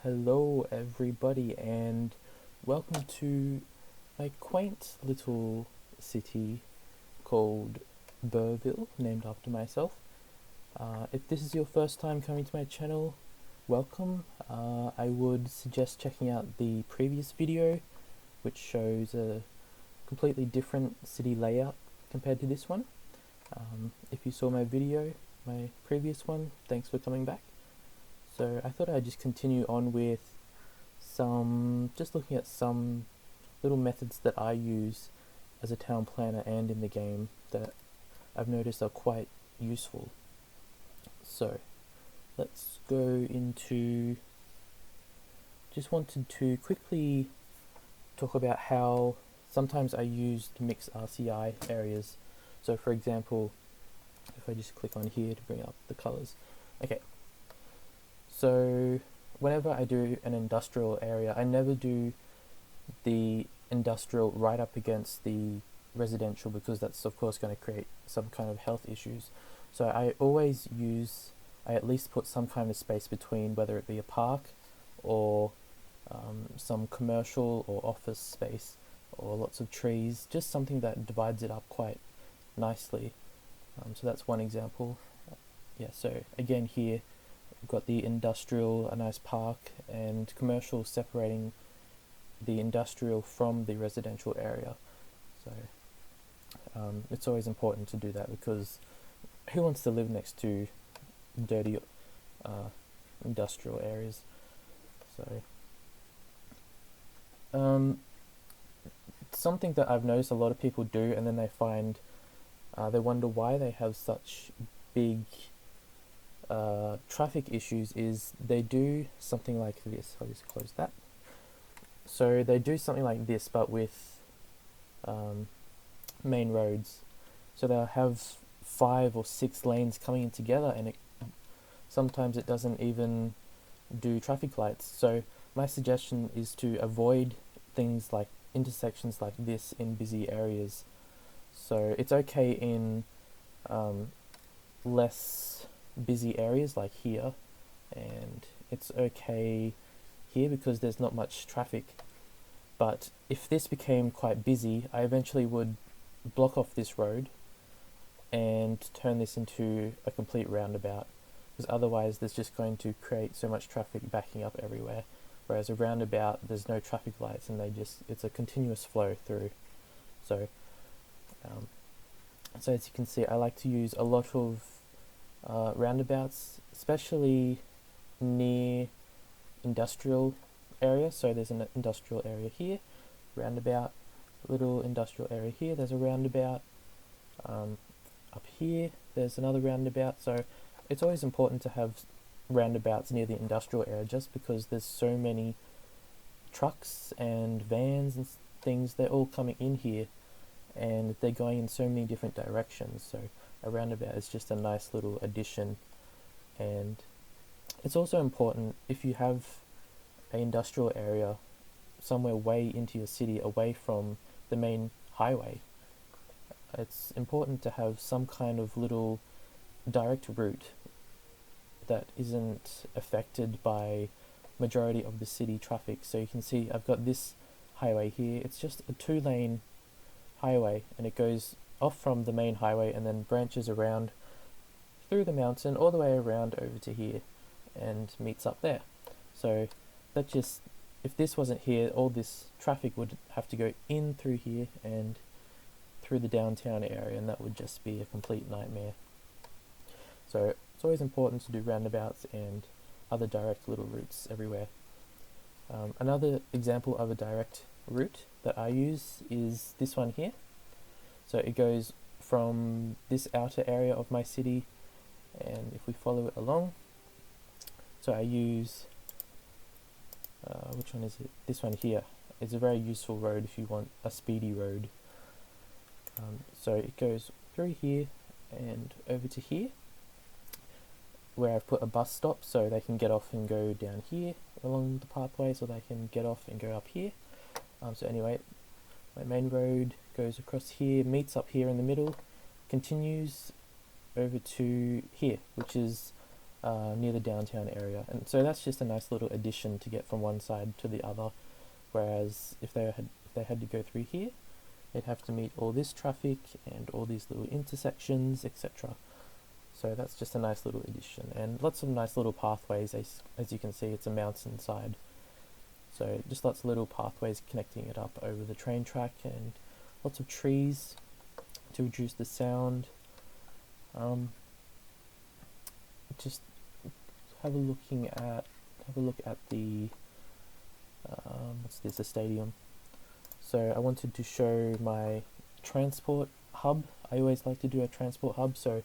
Hello, everybody, and welcome to a quaint little city called Burville, named after myself. If this is your first time coming to my channel, welcome. I would suggest checking out the previous video, which shows a completely different city layout compared to this one. If you saw my video, my previous one, thanks for coming back. So I thought I'd just continue on with just looking at some little methods that I use as a town planner and in the game that I've noticed are quite useful. So let's go into, just wanted to quickly talk about how sometimes I use mixed RCI areas. So for example, if I just click on here to bring up the colors. Okay, so whenever I do an industrial area, I never do the industrial right up against the residential, because that's of course going to create some kind of health issues. So I at least put some kind of space between, whether it be a park or some commercial or office space or lots of trees, just something that divides it up quite nicely. So that's one example. Yeah, so again here we've got the industrial, a nice park, and commercial separating the industrial from the residential area. So it's always important to do that, because who wants to live next to dirty industrial areas? So something that I've noticed a lot of people do, and then they find they wonder why they have such big traffic issues, is they do something like this. I'll just close that. So they do something like this, but with main roads. So they'll have 5 or 6 lanes coming in together, and sometimes it doesn't even do traffic lights. So my suggestion is to avoid things like intersections like this in busy areas. So it's okay in less busy areas like here, and it's okay here because there's not much traffic. But if this became quite busy, I eventually would block off this road and turn this into a complete roundabout, because otherwise there's just going to create so much traffic backing up everywhere. Whereas a roundabout, there's no traffic lights, and it's a continuous flow through. So so as you can see, I like to use a lot of roundabouts, especially near industrial area. So there's an industrial area here, roundabout, little industrial area here, there's a roundabout, up here there's another roundabout. So it's always important to have roundabouts near the industrial area, just because there's so many trucks and vans and things, they're all coming in here and they're going in so many different directions. So a roundabout is just a nice little addition. And it's also important, if you have an industrial area somewhere way into your city, away from the main highway, it's important to have some kind of little direct route that isn't affected by majority of the city traffic. So you can see I've got this highway here, it's just a 2-lane highway, and it goes off from the main highway and then branches around through the mountain all the way around over to here and meets up there. So that just, if this wasn't here, all this traffic would have to go in through here and through the downtown area, and that would just be a complete nightmare. So it's always important to do roundabouts and other direct little routes everywhere. Another example of a direct route that I use is this one here. So it goes from this outer area of my city, and if we follow it along, so I use which one is it? This one here. It's a very useful road if you want a speedy road. So it goes through here and over to here, where I've put a bus stop, so they can get off and go down here along the pathway, so they can get off and go up here. So anyway, my main road goes across here, meets up here in the middle, continues over to here, which is near the downtown area, and so that's just a nice little addition to get from one side to the other. Whereas if they had to go through here, they'd have to meet all this traffic and all these little intersections, etc. So that's just a nice little addition, and lots of nice little pathways. As you can see, it's a mountainside, so just lots of little pathways connecting it up over the train track, and lots of trees to reduce the sound. Just have a look at the what's this? A stadium. So I wanted to show my transport hub. I always like to do a transport hub. So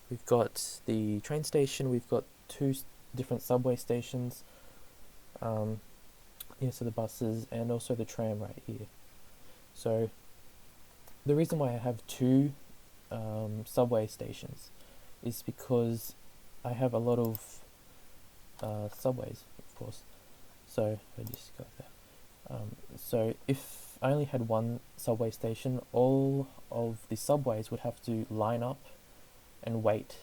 we've got the train station. We've got two different subway stations. So the buses and also the tram right here. So the reason why I have two subway stations is because I have a lot of subways, of course. So I just got that. So if I only had one subway station, all of the subways would have to line up and wait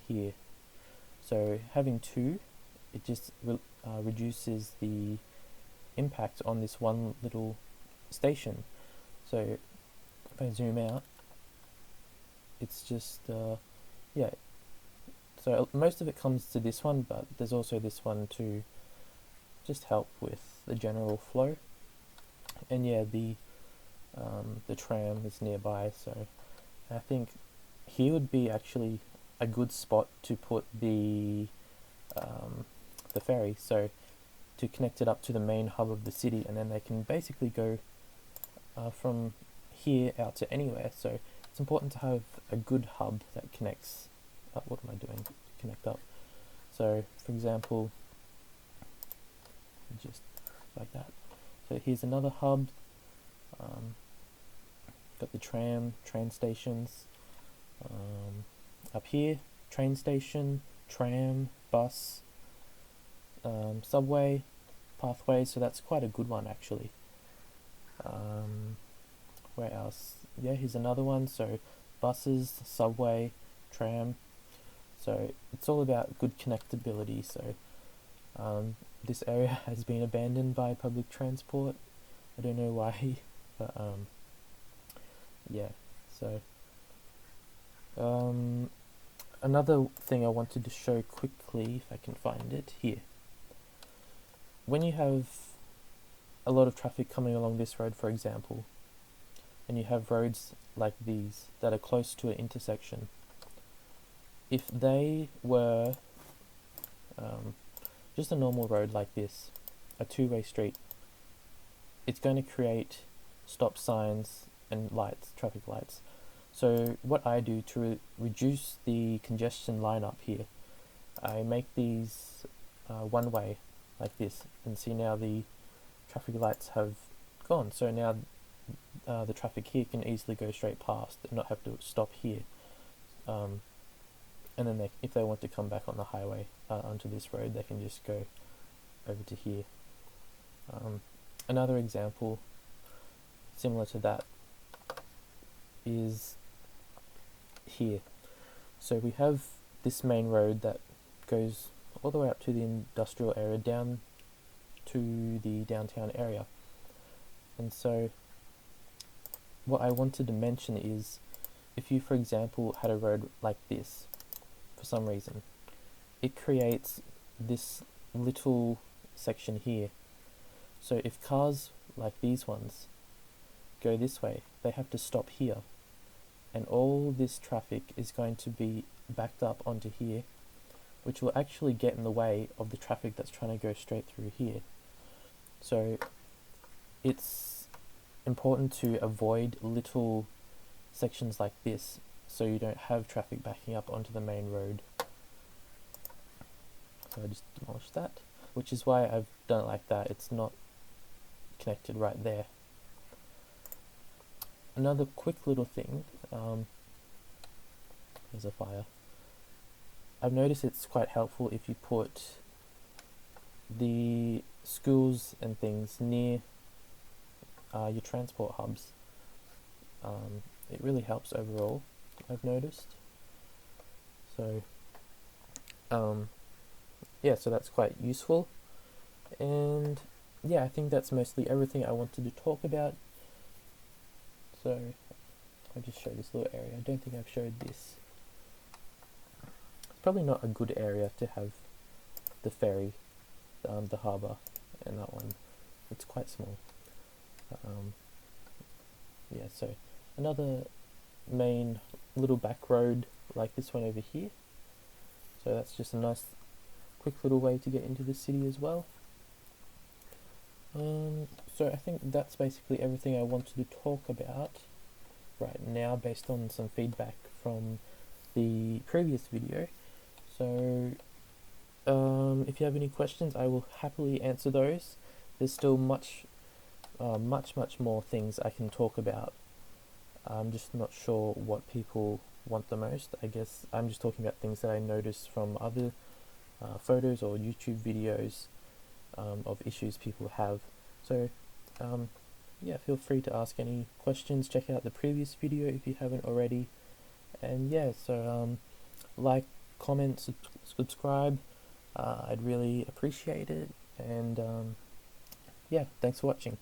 here. So having two, it just reduces the impact on this one little station. So if I zoom out, it's just yeah. So most of it comes to this one, but there's also this one to just help with the general flow. And yeah, the tram is nearby, so I think here would be actually a good spot to put the ferry, so to connect it up to the main hub of the city, and then they can basically go from here out to anywhere. So it's important to have a good hub that connects. What am I doing? Connect up. So for example, just like that. So here's another hub. Got the train stations. Up here, train station, tram, bus, subway, pathway. So that's quite a good one actually. Where else? Yeah, here's another one. So buses, subway, tram. So it's all about good connectability. So this area has been abandoned by public transport. I don't know why, but yeah. So another thing I wanted to show quickly, if I can find it here. When you have a lot of traffic coming along this road, for example, and you have roads like these that are close to an intersection, if they were just a normal road like this, a two-way street, it's going to create stop signs and lights, traffic lights. So what I do to reduce the congestion line up here, I make these one way like this, and see now the traffic lights have gone. So now the traffic here can easily go straight past and not have to stop here. And then if they want to come back on the highway onto this road, they can just go over to here. Another example similar to that is here. So we have this main road that goes all the way up to the industrial area, down to the downtown area. And so what I wanted to mention is, if you, for example, had a road like this, for some reason, it creates this little section here. So if cars like these ones go this way, they have to stop here, and all this traffic is going to be backed up onto here, which will actually get in the way of the traffic that's trying to go straight through here. So it's important to avoid little sections like this, so you don't have traffic backing up onto the main road. So I just demolished that, which is why I've done it like that. It's not connected right there. Another quick little thing, there's a fire. I've noticed it's quite helpful if you put the schools and things near your transport hubs. It really helps overall, I've noticed. So yeah, so that's quite useful. And yeah, I think that's mostly everything I wanted to talk about. So I'll just show this little area. I don't think I've showed this. It's probably not a good area to have the ferry, the harbour, and that one. It's quite small. Um, yeah, so another main little back road like this one over here. So that's just a nice quick little way to get into the city as well. So I think that's basically everything I wanted to talk about right now based on some feedback from the previous video. So if you have any questions, I will happily answer those. There's still much more things I can talk about. I'm just not sure what people want the most. I guess I'm just talking about things that I noticed from other photos or YouTube videos of issues people have. So yeah, feel free to ask any questions. Check out the previous video if you haven't already. And yeah, so like, comment, subscribe. I'd really appreciate it. And yeah, thanks for watching.